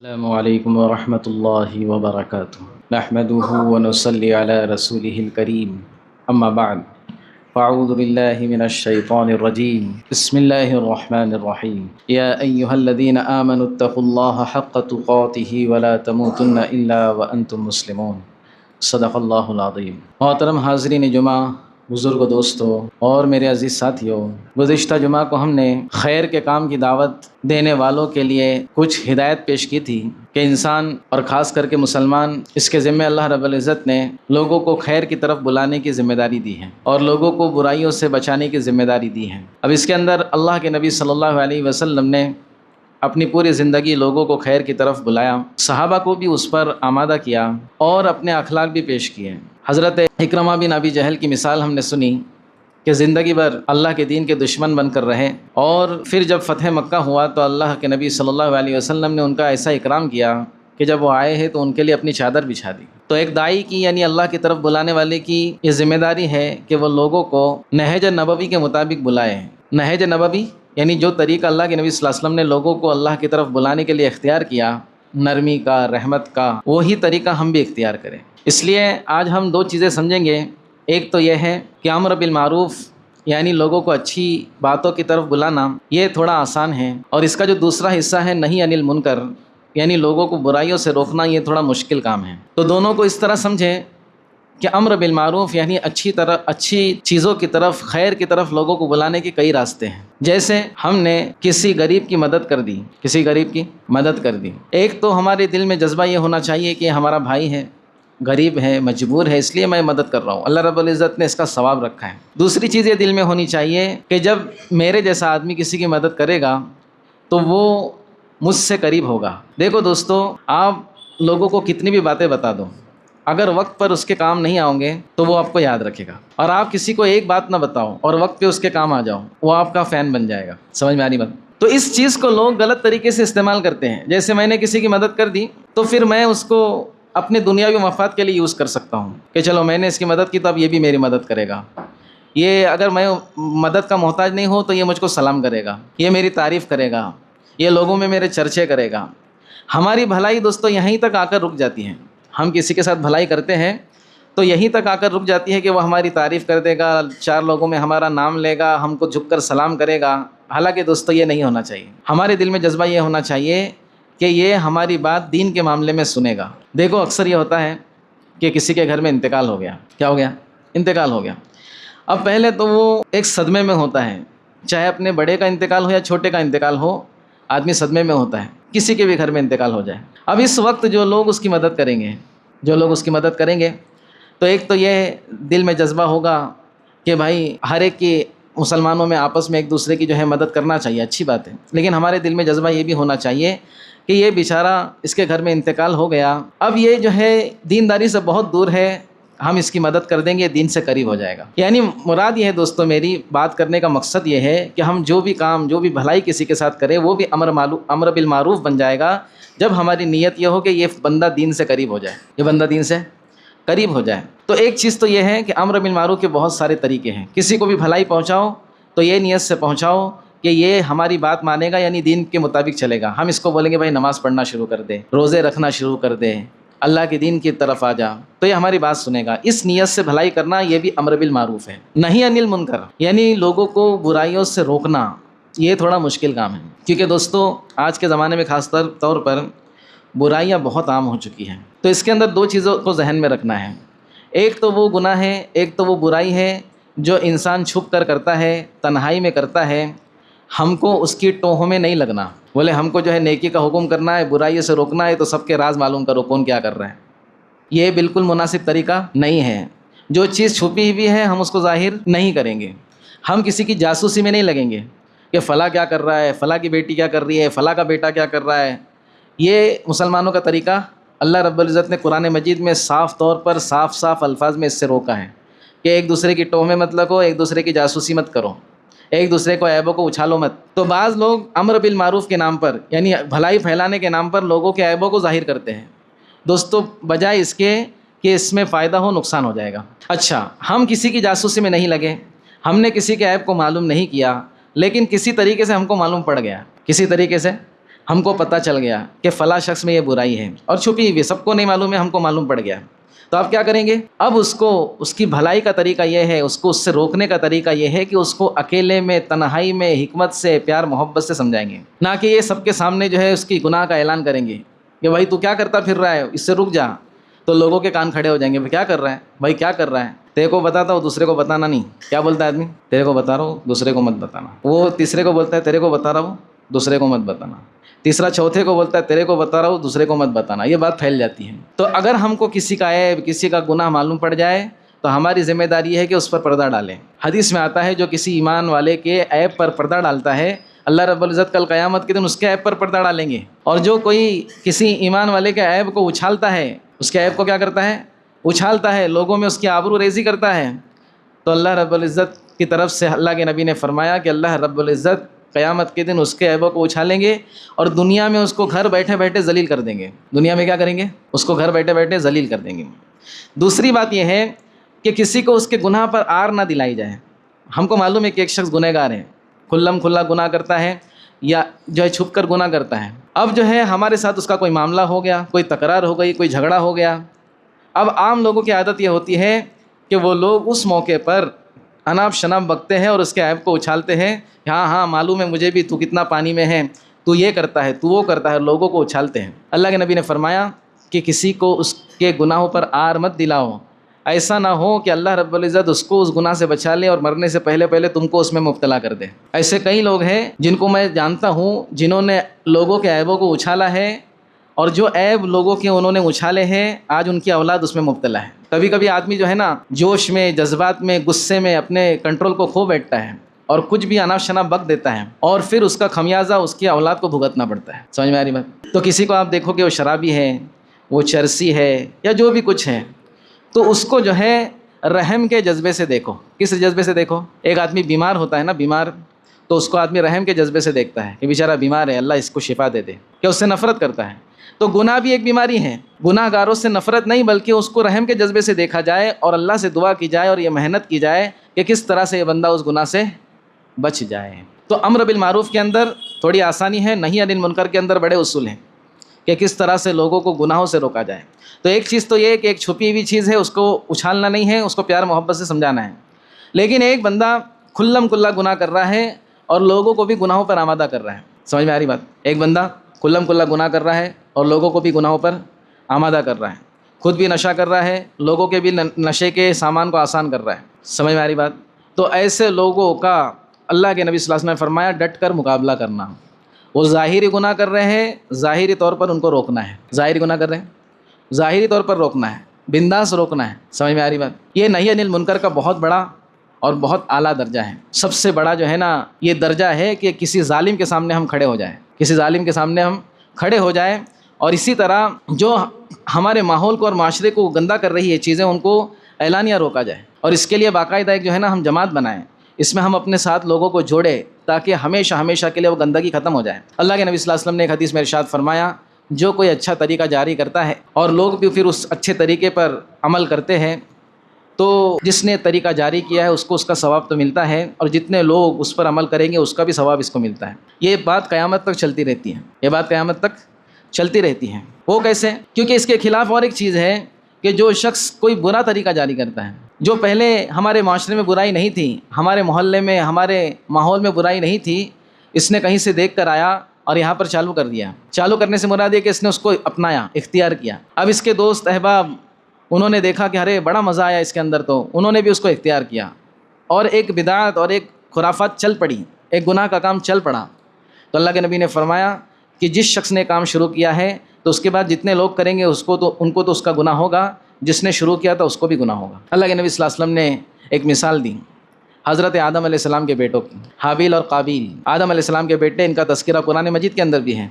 السلام علیکم ورحمۃ اللہ وبرکاتہ نحمده ونصلی علی رسوله الکریم اما بعد فاعوذ باللہ من الشیطان الرجیم بسم اللہ الرحمن الرحیم یا ایہا الذین آمنوا اتقوا اللہ حق تقاته ولا تموتن الا وانتم مسلمون صدق اللہ العظیم۔ محترم حاضرین جمعہ، بزرگ و دوستوں اور میرے عزیز ساتھیوں، گزشتہ جمعہ کو ہم نے خیر کے کام کی دعوت دینے والوں کے لیے کچھ ہدایت پیش کی تھی کہ انسان اور خاص کر کے مسلمان، اس کے ذمہ اللہ رب العزت نے لوگوں کو خیر کی طرف بلانے کی ذمہ داری دی ہے اور لوگوں کو برائیوں سے بچانے کی ذمہ داری دی ہے۔ اب اس کے اندر اللہ کے نبی صلی اللہ علیہ وسلم نے اپنی پوری زندگی لوگوں کو خیر کی طرف بلایا، صحابہ کو بھی اس پر آمادہ کیا اور اپنے اخلاق بھی پیش کیے۔ حضرت اکرمہ بن ابی جہل کی مثال ہم نے سنی کہ زندگی بھر اللہ کے دین کے دشمن بن کر رہے، اور پھر جب فتح مکہ ہوا تو اللہ کے نبی صلی اللہ علیہ وسلم نے ان کا ایسا اکرام کیا کہ جب وہ آئے ہیں تو ان کے لیے اپنی چادر بچھا دی۔ تو ایک داعی کی یعنی اللہ کی طرف بلانے والے کی یہ ذمہ داری ہے کہ وہ لوگوں کو نہج نبوی کے مطابق بلائے۔ نہج نبوی یعنی جو طریقہ اللہ کے نبی صلی اللہ علیہ وسلم نے لوگوں کو اللہ کی طرف بلانے کے لیے اختیار کیا، نرمی کا، رحمت کا، وہی طریقہ ہم بھی اختیار کریں۔ اس لیے آج ہم دو چیزیں سمجھیں گے۔ ایک تو یہ ہے کہ امر بالمعروف یعنی لوگوں کو اچھی باتوں کی طرف بلانا، یہ تھوڑا آسان ہے، اور اس کا جو دوسرا حصہ ہے نہی عن المنکر یعنی لوگوں کو برائیوں سے روکنا، یہ تھوڑا مشکل کام ہے۔ تو دونوں کو اس طرح سمجھیں کہ امر بالمعروف یعنی اچھی چیزوں کی طرف، خیر کی طرف لوگوں کو بلانے کے کئی راستے ہیں۔ جیسے ہم نے کسی غریب کی مدد کر دی، کسی غریب کی مدد کر دی، ایک تو ہمارے دل میں جذبہ یہ ہونا چاہیے کہ ہمارا بھائی ہے، غریب ہے، مجبور ہے، اس لیے میں مدد کر رہا ہوں، اللہ رب العزت نے اس کا ثواب رکھا ہے۔ دوسری چیز یہ دل میں ہونی چاہیے کہ جب میرے جیسا آدمی کسی کی مدد کرے گا تو وہ مجھ سے قریب ہوگا۔ دیکھو دوستو، آپ لوگوں کو کتنی بھی باتیں بتا دو، اگر وقت پر اس کے کام نہیں آؤ گے تو وہ آپ کو یاد رکھے گا، اور آپ کسی کو ایک بات نہ بتاؤ اور وقت پہ اس کے کام آ جاؤ، وہ آپ کا فین بن جائے گا۔ سمجھ میں آ رہی بات؟ تو اس چیز کو لوگ غلط طریقے سے استعمال کرتے ہیں۔ جیسے میں نے کسی کی مدد کر دی تو پھر میں اس کو اپنے دنیاوی مفاد کے لیے یوز کر سکتا ہوں کہ چلو میں نے اس کی مدد کی تو اب یہ بھی میری مدد کرے گا، یہ اگر میں مدد کا محتاج نہیں ہوں تو یہ مجھ کو سلام کرے گا، یہ میری تعریف کرے گا، یہ لوگوں میں میرے چرچے کرے گا۔ ہماری بھلائی دوستو یہیں تک آ کر رک جاتی ہے۔ ہم کسی کے ساتھ بھلائی کرتے ہیں تو یہیں تک آ کر رک جاتی ہے کہ وہ ہماری تعریف کر دے گا، چار لوگوں میں ہمارا نام لے گا، ہم کو جھک کر سلام کرے گا۔ حالانکہ دوستو یہ نہیں ہونا چاہیے۔ ہمارے دل میں جذبہ یہ ہونا چاہیے کہ یہ ہماری بات دین کے معاملے میں سنے گا۔ دیکھو اکثر یہ ہوتا ہے کہ کسی کے گھر میں انتقال ہو گیا، کیا ہو گیا؟ انتقال ہو گیا۔ اب پہلے تو وہ ایک صدمے میں ہوتا ہے، چاہے اپنے بڑے کا انتقال ہو یا چھوٹے کا انتقال ہو، آدمی صدمے میں ہوتا ہے، کسی کے بھی گھر میں انتقال ہو جائے۔ اب اس وقت جو لوگ اس کی مدد کریں گے تو ایک تو یہ دل میں جذبہ ہوگا کہ بھائی ہر ایک کی، مسلمانوں میں آپس میں ایک دوسرے کی جو ہے مدد کرنا چاہیے، اچھی بات ہے، لیکن ہمارے دل میں جذبہ یہ بھی ہونا چاہیے کہ یہ بیچارہ، اس کے گھر میں انتقال ہو گیا، اب یہ جو ہے دینداری سے بہت دور ہے، ہم اس کی مدد کر دیں گے، دین سے قریب ہو جائے گا۔ یعنی مراد یہ ہے دوستو، میری بات کرنے کا مقصد یہ ہے کہ ہم جو بھی کام، جو بھی بھلائی کسی کے ساتھ کریں، وہ بھی امر بالمعروف بن جائے گا جب ہماری نیت یہ ہو کہ یہ بندہ دین سے قریب ہو جائے، یہ بندہ دین سے قریب ہو جائے۔ تو ایک چیز تو یہ ہے کہ امر بالمعروف کے بہت سارے طریقے ہیں۔ کسی کو بھی بھلائی پہنچاؤ تو یہ نیت سے پہنچاؤ کہ یہ ہماری بات مانے گا، یعنی دین کے مطابق چلے گا۔ ہم اس کو بولیں گے بھائی نماز پڑھنا شروع کر دے، روزے رکھنا شروع کر دے، اللہ کے دین کی طرف آ جا، تو یہ ہماری بات سنے گا۔ اس نیت سے بھلائی کرنا یہ بھی امر بالمعروف ہے۔ نہی عن المنکر یعنی لوگوں کو برائیوں سے روکنا، یہ تھوڑا مشکل کام ہے، کیونکہ دوستو آج کے زمانے میں خاص طور پر برائیاں بہت عام ہو چکی ہیں۔ تو اس کے اندر دو چیزوں کو ذہن میں رکھنا ہے، ایک تو وہ گناہ ہے، ایک تو وہ برائی ہے جو انسان چھپ کر کرتا ہے، تنہائی میں کرتا ہے۔ ہم کو اس کی ٹوہوں میں نہیں لگنا، بولے ہم کو جو ہے نیکی کا حکم کرنا ہے، برائی سے روکنا ہے، تو سب کے راز معلوم کرو کون کیا کر رہا ہے۔ یہ بالکل مناسب طریقہ نہیں ہے۔ جو چیز چھپی ہوئی ہے ہم اس کو ظاہر نہیں کریں گے۔ ہم کسی کی جاسوسی میں نہیں لگیں گے کہ فلاں کیا کر رہا ہے، فلاں کی بیٹی کیا کر رہی ہے، فلاں کا بیٹا کیا کر رہا ہے۔ یہ مسلمانوں کا طریقہ اللہ رب العزت نے قرآن مجید میں صاف طور پر صاف الفاظ میں اس سے روکا ہے کہ ایک دوسرے کی ٹوہ میں مت لگو، ایک دوسرے کی جاسوسی مت کرو، ایک دوسرے کو عیبوں کو اچھالو مت۔ تو بعض لوگ امر بالمعروف کے نام پر، یعنی بھلائی پھیلانے کے نام پر، لوگوں کے عیبوں کو ظاہر کرتے ہیں۔ دوستو بجائے اس کے کہ اس میں فائدہ ہو، نقصان ہو جائے گا۔ اچھا، ہم کسی کی جاسوسی میں نہیں لگے، ہم نے کسی کے عیب کو معلوم نہیں کیا، لیکن کسی طریقے سے ہم کو معلوم پڑ گیا، کسی طریقے سے ہم کو پتہ چل گیا کہ فلاں شخص میں یہ برائی ہے اور چھپی ہوئی، سب کو نہیں معلوم ہے، ہم کو معلوم پڑ گیا، تو آپ کیا کریں گے؟ اب اس کو، اس کی بھلائی کا طریقہ یہ ہے، اس کو اس سے روکنے کا طریقہ یہ ہے کہ اس کو اکیلے میں، تنہائی میں، حکمت سے، پیار محبت سے سمجھائیں گے، نہ کہ یہ سب کے سامنے جو ہے اس کی گناہ کا اعلان کریں گے کہ بھائی تو کیا کرتا پھر رہا ہے، اس سے رک جا۔ تو لوگوں کے کان کھڑے ہو جائیں گے، بھائی کیا کر رہا ہے، بھائی کیا کر رہا ہے، تیرے کو بتاتا ہوں دوسرے کو بتانا نہیں۔ کیا بولتا ہے آدمی؟ تیرے کو بتا رہا ہوں دوسرے کو مت بتانا۔ وہ تیسرے کو بولتا ہے تیرے کو بتا رہا ہوں دوسرے کو مت بتانا۔ تیسرا چوتھے کو بولتا ہے تیرے کو بتا رہا ہوں دوسرے کو مت بتانا۔ یہ بات پھیل جاتی ہے۔ تو اگر ہم کو کسی کا عیب، کسی کا گناہ معلوم پڑ جائے تو ہماری ذمہ داری ہے کہ اس پر پردہ ڈالیں۔ حدیث میں آتا ہے جو کسی ایمان والے کے عیب پر پردہ ڈالتا ہے، اللہ رب العزت کل قیامت کے دن اس کے عیب پر پردہ ڈالیں گے۔ اور جو کوئی کسی ایمان والے کے عیب کو اچھالتا ہے، اس کے عیب کو کیا کرتا ہے؟ اچھالتا ہے، لوگوں میں اس کی آبرو ریزی کرتا ہے، تو اللہ رب العزت کی طرف سے اللہ کے نبی نے فرمایا کہ اللہ رب العزت قیامت کے دن اس کے عیبوں کو اچھالیں گے اور دنیا میں اس کو گھر بیٹھے بیٹھے ذلیل کر دیں گے۔ دنیا میں کیا کریں گے؟ اس کو گھر بیٹھے بیٹھے ذلیل کر دیں گے۔ دوسری بات یہ ہے کہ کسی کو اس کے گناہ پر آر نہ دلائی جائے۔ ہم کو معلوم ہے کہ ایک شخص گنہ گار ہے، کھلم کھلا گناہ کرتا ہے یا جو ہے چھپ کر گناہ کرتا ہے۔ اب جو ہے ہمارے ساتھ اس کا کوئی معاملہ ہو گیا، کوئی تکرار ہو گئی، کوئی جھگڑا ہو گیا۔ اب عام لوگوں کی عادت یہ ہوتی ہے کہ وہ لوگ اس موقع پر اناپ شناپ بکتے ہیں اور اس کے عیب کو اچھالتے ہیں، ہاں ہاں معلوم ہے مجھے بھی تو کتنا پانی میں ہے، تو یہ کرتا ہے، تو وہ کرتا ہے، لوگوں کو اچھالتے ہیں۔ اللہ کے نبی نے فرمایا کہ کسی کو اس کے گناہوں پر آر مت دلاؤ، ایسا نہ ہو کہ اللہ رب العزت اس کو اس گناہ سے بچا لے اور مرنے سے پہلے پہلے تم کو اس میں مبتلا کر دے۔ ایسے کئی لوگ ہیں جن کو میں جانتا ہوں جنہوں نے لوگوں کے عیبوں کو اچھالا ہے، اور جو عیب لوگوں کے انہوں نے اچھالے ہیں آج ان کی اولاد اس میں مبتلا ہے۔ کبھی کبھی آدمی جو ہے نا جوش میں، جذبات میں، غصے میں اپنے کنٹرول کو کھو بیٹھتا ہے اور کچھ بھی اناپ شناپ بک دیتا ہے، اور پھر اس کا خمیازہ اس کی اولاد کو بھگتنا پڑتا ہے۔ سمجھ میں آ رہی بات؟ تو کسی کو آپ دیکھو کہ وہ شرابی ہے، وہ چرسی ہے یا جو بھی کچھ ہے، تو اس کو جو ہے رحم کے جذبے سے دیکھو۔ کس جذبے سے دیکھو؟ ایک آدمی بیمار ہوتا ہے نا، بیمار، تو اس کو آدمی رحم کے جذبے سے دیکھتا ہے کہ بیچارہ بیمار ہے، اللہ اس کو شفا دے دے، کہ اس سے نفرت کرتا ہے۔ تو گناہ بھی ایک بیماری ہے، گناہ گاروں سے نفرت نہیں بلکہ اس کو رحم کے جذبے سے دیکھا جائے اور اللہ سے دعا کی جائے اور یہ محنت کی جائے کہ کس طرح سے یہ بندہ اس گناہ سے بچ جائے۔ تو امر بالمعروف کے اندر تھوڑی آسانی ہے، نہی عن المنکر کے اندر بڑے اصول ہیں کہ کس طرح سے لوگوں کو گناہوں سے روکا جائے۔ تو ایک چیز تو یہ ہے کہ ایک چھپی ہوئی چیز ہے، اس کو اچھالنا نہیں ہے، اس کو پیار محبت سے سمجھانا ہے۔ لیکن ایک بندہ کھلم کھلا گناہ کر رہا ہے اور لوگوں کو بھی گناہوں پر آمادہ کر رہا ہے۔ سمجھ میں آ رہی بات؟ ایک بندہ کھلم کھلا گناہ کر رہا ہے اور لوگوں کو بھی گناہوں پر آمادہ کر رہا ہے، خود بھی نشہ کر رہا ہے، لوگوں کے بھی نشے کے سامان کو آسان کر رہا ہے۔ سمجھ میں آ رہی بات؟ تو ایسے لوگوں کا اللہ کے نبی صلی اللہ علیہ وسلم نے فرمایا ڈٹ کر مقابلہ کرنا۔ وہ ظاہری گناہ کر رہے ہیں، ظاہری طور پر ان کو روکنا ہے۔ ظاہری گناہ کر رہے ہیں، ظاہری طور پر روکنا ہے، بنداس روکنا ہے۔ سمجھ میں آ رہی بات؟ یہ نہی عن المنکر کا بہت بڑا اور بہت اعلیٰ درجہ ہے۔ سب سے بڑا جو ہے نا یہ درجہ ہے کہ کسی ظالم کے سامنے ہم کھڑے ہو جائیں، کسی ظالم کے سامنے ہم کھڑے ہو جائیں، اور اسی طرح جو ہمارے ماحول کو اور معاشرے کو گندہ کر رہی ہے چیزیں ان کو اعلانیہ روکا جائے۔ اور اس کے لیے باقاعدہ ایک جو ہے نا ہم جماعت بنائیں، اس میں ہم اپنے ساتھ لوگوں کو جوڑے تاکہ ہمیشہ ہمیشہ کے لیے وہ گندگی ختم ہو جائے۔ اللہ کے نبی صلی اللہ علیہ وسلم نے ایک حدیث میں ارشاد فرمایا جو کوئی اچھا طریقہ جاری کرتا ہے اور لوگ بھی پھر اس اچھے طریقے پر عمل کرتے ہیں تو جس نے طریقہ جاری کیا ہے اس کو اس کا ثواب تو ملتا ہے، اور جتنے لوگ اس پر عمل کریں گے اس کا بھی ثواب اس کو ملتا ہے۔ یہ بات قیامت تک چلتی رہتی ہے، یہ بات قیامت تک چلتی رہتی ہے۔ وہ کیسے؟ کیونکہ اس کے خلاف اور ایک چیز ہے کہ جو شخص کوئی برا طریقہ جاری کرتا ہے، جو پہلے ہمارے معاشرے میں برائی نہیں تھی، ہمارے محلے میں، ہمارے ماحول میں برائی نہیں تھی، اس نے کہیں سے دیکھ کر آیا اور یہاں پر چالو کر دیا۔ چالو کرنے سے مراد یہ کہ اس نے اس کو اپنایا، اختیار کیا۔ اب اس کے دوست احباب انہوں نے دیکھا کہ ارے بڑا مزہ آیا اس کے اندر، تو انہوں نے بھی اس کو اختیار کیا اور ایک بدعت اور ایک خرافات چل پڑی، ایک گناہ کا کام چل پڑا۔ تو اللہ کے نبی نے فرمایا کہ جس شخص نے کام شروع کیا ہے تو اس کے بعد جتنے لوگ کریں گے ان کو تو اس کا گناہ ہوگا، جس نے شروع کیا تھا اس کو بھی گناہ ہوگا۔ اللہ کے نبی صلی اللہ علیہ وسلم نے ایک مثال دی حضرت آدم علیہ السلام کے بیٹوں کی، حابیل اور قابیل۔ آدم علیہ السلام کے بیٹے، ان کا تذکرہ قرآن مجید کے اندر بھی ہے،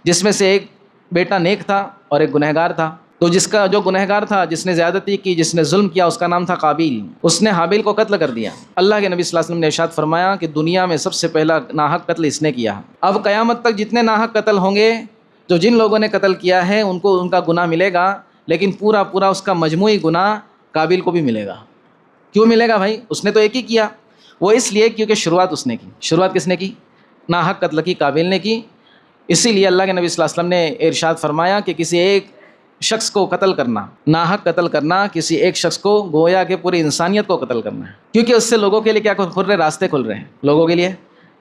جس میں سے ایک بیٹا نیک تھا اور ایک گنہگار تھا۔ تو جو گنہگار تھا، جس نے زیادتی کی، جس نے ظلم کیا، اس کا نام تھا قابیل۔ اس نے حابیل کو قتل کر دیا۔ اللہ کے نبی صلی اللہ علیہ وسلم نے ارشاد فرمایا کہ دنیا میں سب سے پہلا ناحق قتل اس نے کیا۔ اب قیامت تک جتنے ناحق قتل ہوں گے، جو جن لوگوں نے قتل کیا ہے ان کو ان کا گناہ ملے گا، لیکن پورا اس کا مجموعی گناہ قابیل کو بھی ملے گا۔ کیوں ملے گا بھائی؟ اس نے تو ایک ہی کیا۔ وہ اس لیے کیونکہ شروعات اس نے کی۔ شروعات کس نے کی؟ ناحق قتل کی قابیل نے کی، اسی لیے اللہ کے نبی صلی اللہ علیہ وسلم نے ارشاد فرمایا کہ کسی ایک شخص کو قتل کرنا، ناحق قتل کرنا کسی ایک شخص کو گویا کہ پوری انسانیت کو قتل کرنا ہے، کیونکہ اس سے لوگوں کے لیے کیا کھل رہے، راستے کھل رہے ہیں، لوگوں کے لیے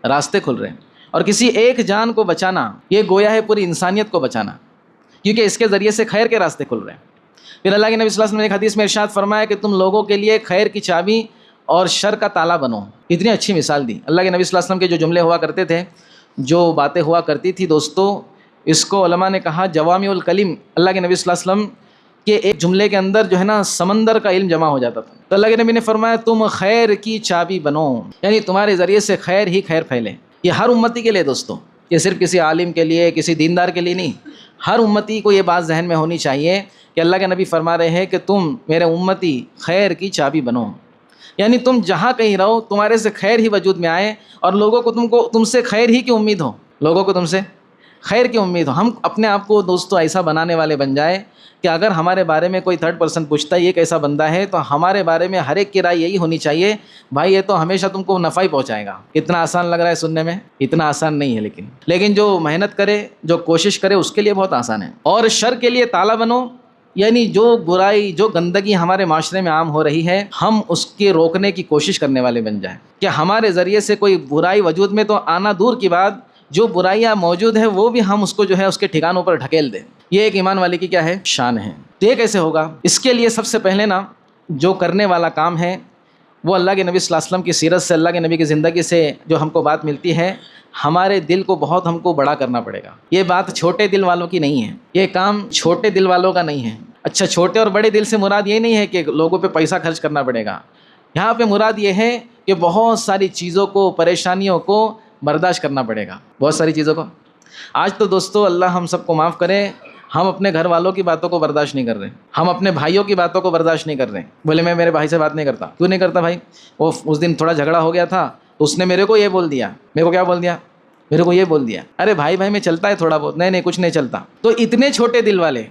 راستے کھل رہے ہیں۔ اور کسی ایک جان کو بچانا یہ گویا ہے پوری انسانیت کو بچانا، کیونکہ اس کے ذریعے سے خیر کے راستے کھل رہے ہیں۔ پھر اللہ کے نبی صلی اللہ علیہ وسلم نے ایک حدیث میں ارشاد فرمایا کہ تم لوگوں کے لیے خیر کی چابی اور شر کا تالا بنو۔ اتنی اچھی مثال دی اللہ کے نبی صلی اللہ علیہ وسلم کے، جو جملے ہوا کرتے تھے، جو باتیں ہوا کرتی تھی دوستو، اس کو علماء نے کہا جوامع الکلم۔ اللہ کے نبی صلی اللہ علیہ وسلم کے ایک جملے کے اندر جو ہے نا سمندر کا علم جمع ہو جاتا تھا۔ تو اللہ کے نبی نے فرمایا تم خیر کی چابی بنو، یعنی تمہارے ذریعے سے خیر ہی خیر پھیلے۔ یہ ہر امتی کے لیے دوستو، یہ صرف کسی عالم کے لیے، کسی دیندار کے لیے نہیں، ہر امتی کو یہ بات ذہن میں ہونی چاہیے کہ اللہ کے نبی فرما رہے ہیں کہ تم میرے امتی خیر کی چابی بنو، یعنی تم جہاں کہیں رہو تمہارے سے خیر ہی وجود میں آئے اور لوگوں کو تم سے خیر ہی کی امید ہو، لوگوں کو تم سے خیر کی امید ہو۔ ہم اپنے آپ کو دوستو ایسا بنانے والے بن جائے کہ اگر ہمارے بارے میں کوئی تھرڈ پرسن پوچھتا ہے یہ کیسا بندہ ہے، تو ہمارے بارے میں ہر ایک کی رائے یہی ہونی چاہیے، بھائی یہ تو ہمیشہ تم کو نفع ہی پہنچائے گا۔ اتنا آسان لگ رہا ہے سننے میں، اتنا آسان نہیں ہے، لیکن جو محنت کرے، جو کوشش کرے، اس کے لیے بہت آسان ہے۔ اور شر کے لیے تالا بنو، یعنی جو برائی، جو گندگی ہمارے معاشرے میں عام ہو رہی ہے، ہم اس کے روکنے کی کوشش کرنے والے بن جائیں کہ ہمارے ذریعے سے کوئی برائی وجود میں تو آنا دور کی بات، جو برائیاں موجود ہیں وہ بھی ہم اس کو جو ہے اس کے ٹھکانوں پر ڈھکیل دیں۔ یہ ایک ایمان والے کی کیا ہے، شان ہے۔ تو یہ کیسے ہوگا؟ اس کے لیے سب سے پہلے نا جو کرنے والا کام ہے وہ اللہ کے نبی صلی اللہ علیہ وسلم کی سیرت سے، اللہ کے نبی کی زندگی سے جو ہم کو بات ملتی ہے، ہمارے دل کو بہت ہم کو بڑا کرنا پڑے گا۔ یہ بات چھوٹے دل والوں کی نہیں ہے، یہ کام چھوٹے دل والوں کا نہیں ہے۔ اچھا، چھوٹے اور بڑے دل سے مراد یہ نہیں ہے کہ لوگوں پہ پیسہ خرچ کرنا پڑے گا، یہاں پہ مراد یہ ہے کہ بہت ساری چیزوں کو، پریشانیوں کو برداشت کرنا پڑے گا، بہت ساری چیزوں کو۔ آج تو دوستو اللہ ہم سب کو معاف کرے، ہم اپنے گھر والوں کی باتوں کو برداشت نہیں کر رہے، ہم اپنے بھائیوں کی باتوں کو برداشت نہیں کر رہے۔ بولے میں میرے بھائی سے بات نہیں کرتا۔ کیوں نہیں کرتا بھائی؟ وہ اس دن تھوڑا جھگڑا ہو گیا تھا تو اس نے میرے کو یہ بول دیا، میرے کو کیا بول دیا؟ میرے کو یہ بول دیا۔ ارے بھائی میں چلتا ہے تھوڑا بہت، نہیں کچھ نہیں چلتا۔ تو اتنے چھوٹے دل والے،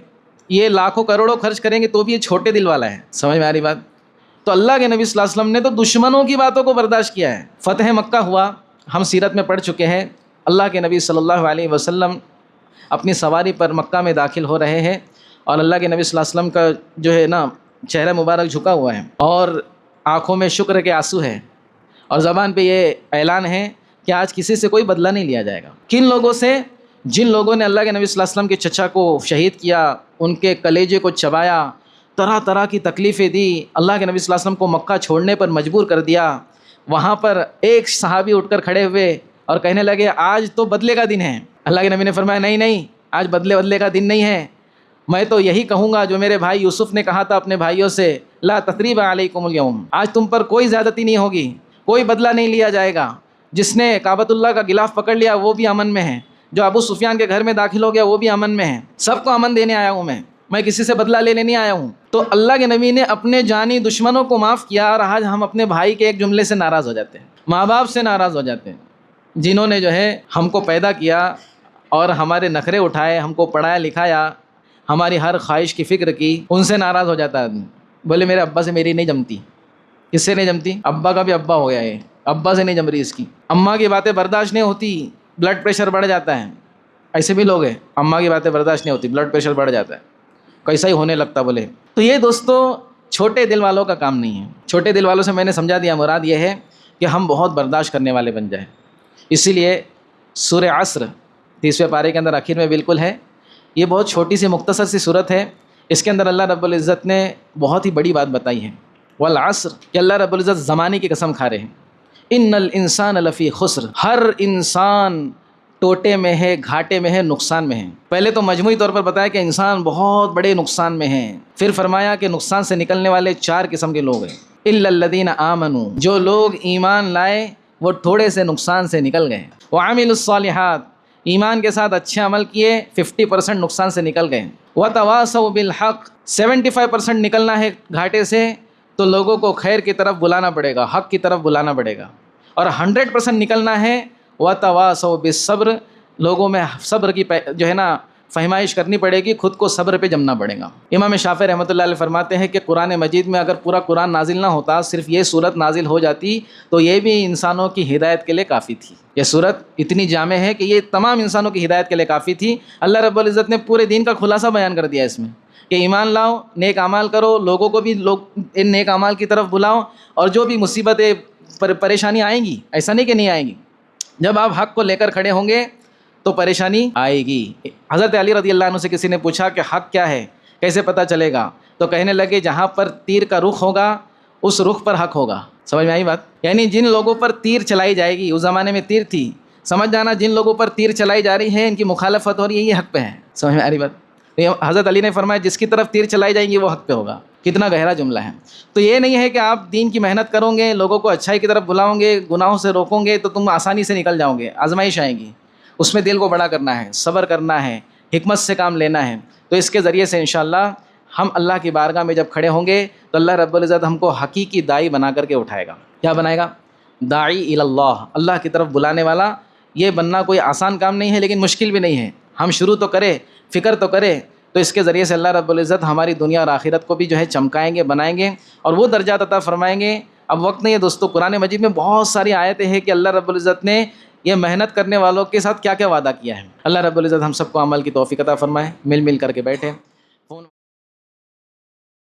یہ لاکھوں کروڑوں خرچ کریں گے تو بھی یہ چھوٹے دل والا ہے۔ سمجھ میں آ رہی بات؟ تو اللہ کے نبی صلی اللہ علیہ وسلم نے تو دشمنوں کی باتوں کو برداشت کیا ہے۔ فتح مکہ ہوا، ہم سیرت میں پڑھ چکے ہیں، اللہ کے نبی صلی اللہ علیہ وسلم اپنی سواری پر مکہ میں داخل ہو رہے ہیں، اور اللہ کے نبی صلی اللہ علیہ وسلم کا جو ہے نا چہرہ مبارک جھکا ہوا ہے، اور آنکھوں میں شکر کے آنسو ہے، اور زبان پہ یہ اعلان ہے کہ آج کسی سے کوئی بدلہ نہیں لیا جائے گا۔ کن لوگوں سے؟ جن لوگوں نے اللہ کے نبی صلی اللہ علیہ وسلم کے چچا کو شہید کیا، ان کے کلیجے کو چبایا، طرح طرح کی تکلیفیں دی، اللہ کے نبی صلی اللہ علیہ وسلم کو مکہ چھوڑنے پر مجبور کر دیا۔ وہاں پر ایک صحابی اٹھ کر کھڑے ہوئے اور کہنے لگے آج تو بدلے کا دن ہے۔ اللہ کے نبی نے فرمایا نہیں، آج بدلے کا دن نہیں ہے، میں تو یہی کہوں گا جو میرے بھائی یوسف نے کہا تھا اپنے بھائیوں سے، لا تثریب علیکم اليوم، آج تم پر کوئی زیادتی نہیں ہوگی، کوئی بدلہ نہیں لیا جائے گا۔ جس نے کعبۃ اللہ کا غلاف پکڑ لیا وہ بھی امن میں ہے، جو ابو سفیان کے گھر میں داخل ہو گیا وہ بھی امن میں ہے، سب کو امن دینے آیا ہوں میں کسی سے بدلہ لینے نہیں آیا ہوں۔ تو اللہ کے نبی نے اپنے جانی دشمنوں کو معاف کیا، اور آج ہم اپنے بھائی کے ایک جملے سے ناراض ہو جاتے ہیں، ماں باپ سے ناراض ہو جاتے ہیں، جنہوں نے جو ہے ہم کو پیدا کیا اور ہمارے نخرے اٹھائے، ہم کو پڑھایا لکھایا، ہماری ہر خواہش کی فکر کی، ان سے ناراض ہو جاتا ہے آدمی۔ بولے میرے ابا سے میری نہیں جمتی۔ کس سے نہیں جمتی؟ ابا کا بھی ابا ہو گیا ہے، ابا سے نہیں جم رہی اس کی، اماں کی باتیں برداشت نہیں ہوتی، بلڈ پریشر بڑھ جاتا ہے۔ ایسے بھی لوگ ہیں، اماں کی باتیں برداشت نہیں ہوتی، بلڈ پریشر بڑھ جاتا ہے، کیسا ہی ہونے لگتا بولے۔ تو یہ دوستو چھوٹے دل والوں کا کام نہیں ہے۔ چھوٹے دل والوں سے میں نے سمجھا دیا، مراد یہ ہے کہ ہم بہت برداشت کرنے والے بن جائیں۔ اسی لیے سورہ عصر 30ویں پارے کے اندر آخر میں بالکل ہے، یہ بہت چھوٹی سی مختصر سی صورت ہے، اس کے اندر اللہ رب العزت نے بہت ہی بڑی بات بتائی ہے، والعصر، کہ اللہ رب العزت زمانے کی قسم کھا رہے ہیں۔ ان الانسان لفی خسر، ہر انسان ٹوٹے میں ہے، گھاٹے میں ہے، نقصان میں ہے۔ پہلے تو مجموعی طور پر بتایا کہ انسان بہت بڑے نقصان میں ہے، پھر فرمایا کہ نقصان سے نکلنے والے 4 قسم کے لوگ ہیں۔ الا الذین آمنوا، جو لوگ ایمان لائے وہ تھوڑے سے نقصان سے نکل گئے۔ وعملوا الصالحات، ایمان کے ساتھ اچھے عمل کیے، 50% نقصان سے نکل گئے۔ وتواصوا بالحق، 75% نکلنا ہے گھاٹے سے، تو لوگوں کو خیر کی طرف بلانا پڑے گا، حق کی طرف بلانا پڑے گا، اور 100% نکلنا ہے۔ وتواصوا بالصبر، لوگوں میں صبر کی جو ہے نا فہمائش کرنی پڑے گی، خود کو صبر پہ جمنا پڑے گا۔ امام شافعی رحمۃ اللہ علیہ فرماتے ہیں کہ قرآن مجید میں اگر پورا قرآن نازل نہ ہوتا، صرف یہ صورت نازل ہو جاتی تو یہ بھی انسانوں کی ہدایت کے لیے کافی تھی۔ یہ صورت اتنی جامع ہے کہ یہ تمام انسانوں کی ہدایت کے لیے کافی تھی۔ اللہ رب العزت نے پورے دین کا خلاصہ بیان کر دیا اس میں کہ ایمان لاؤ، نیک اعمال کرو، لوگوں کو بھی ان نیک اعمال کی طرف بلاؤ، اور جو بھی مصیبتیں پریشانی آئیں گی، ایسا نہیں کہ نہیں آئیں گی، جب آپ حق کو لے کر کھڑے ہوں گے تو پریشانی آئے گی۔ حضرت علی رضی اللہ عنہ سے کسی نے پوچھا کہ حق کیا ہے، کیسے پتہ چلے گا؟ تو کہنے لگے جہاں پر تیر کا رخ ہوگا اس رخ پر حق ہوگا۔ سمجھ میں آئی بات؟ یعنی جن لوگوں پر تیر چلائی جائے گی، اس زمانے میں تیر تھی، سمجھ جانا جن لوگوں پر تیر چلائی جا رہی ہے ان کی مخالفت ہو رہی ہے، یہ حق پہ ہے۔ سمجھ میں آ رہی بات؟ حضرت علی نے فرمایا جس کی طرف تیر چلائی جائیں گی وہ حق پہ ہوگا۔ کتنا گہرا جملہ ہے۔ تو یہ نہیں ہے کہ آپ دین کی محنت کرو گے، لوگوں کو اچھائی کی طرف بلاؤ گے، گناہوں سے روکو گے تو تم آسانی سے نکل جاؤ گے۔ آزمائش آئے گی، اس میں دل کو بڑا کرنا ہے، صبر کرنا ہے، حکمت سے کام لینا ہے۔ تو اس کے ذریعے سے انشاءاللہ ہم اللہ کی بارگاہ میں جب کھڑے ہوں گے تو اللہ رب العزت ہم کو حقیقی داعی بنا کر کے اٹھائے گا۔ کیا بنائے گا؟ داعی الی اللہ، اللہ کی طرف بلانے والا۔ یہ بننا کوئی آسان کام نہیں ہے، لیکن مشکل بھی نہیں ہے۔ ہم شروع تو کریں، فکر تو کریں، تو اس کے ذریعے سے اللہ رب العزت ہماری دنیا اور آخرت کو بھی جو ہے چمکائیں گے، بنائیں گے، اور وہ درجات عطا فرمائیں گے۔ اب وقت نہیں ہے دوستو، قرآن مجید میں بہت ساری آیتیں ہیں کہ اللہ رب العزت نے یہ محنت کرنے والوں کے ساتھ کیا کیا وعدہ کیا ہے۔ اللہ رب العزت ہم سب کو عمل کی توفیق عطا فرمائے۔ مل کر کے بیٹھے۔